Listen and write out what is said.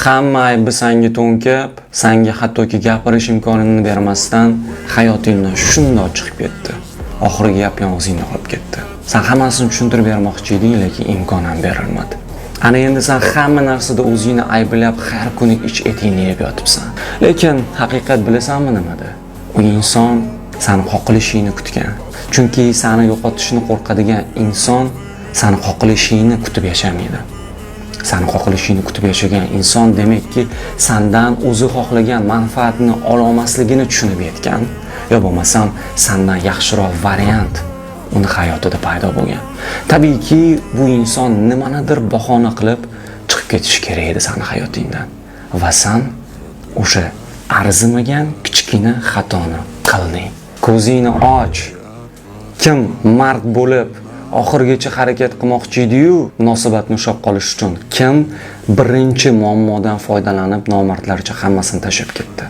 Hamma aybi senga to'nkab, senga hattoki gapirish imkonini bermasdan hayotingdan shundoq chiqib ketdi. Oxirgi gap yolg'izingda qolib ketdi. Sen hammasini tushuntirib bermoqchi eding, lekin imkon ham berilmadi. Ana endi sen hamma narsada o'zingni ayblab, har kuni ich-etingni yeb yotibsan. Lekin haqiqat bilasanmi nimada? U inson seni qoqilishingni kutgan. Chunki seni yo'qotishni qo'rqadigan inson seni qoqilishingni kutib yashamaydi. Seni qoqilishingni kutib yashagan inson demakki, sendan o'zi xohlagan manfaatni ola olmasligini tushunib yetgan, yo bo'lmasam sendan yaxshiroq variant uni hayotida paydo bo'lgan. Tabiiyki, bu inson nimanidir bahona qilib chiqib ketishi kerak edi seni hayotingdan. Va sen o'sha arzimagan kichkina xatoni qilding. Ko'zingni och. Kim mard bo'lib oxirgacha harakat qilmoqchi edi-yu, munosabatni ushlab qolish uchun kim birinchi muammodan foydalanib nomardlarcha hammasini tashab ketdi.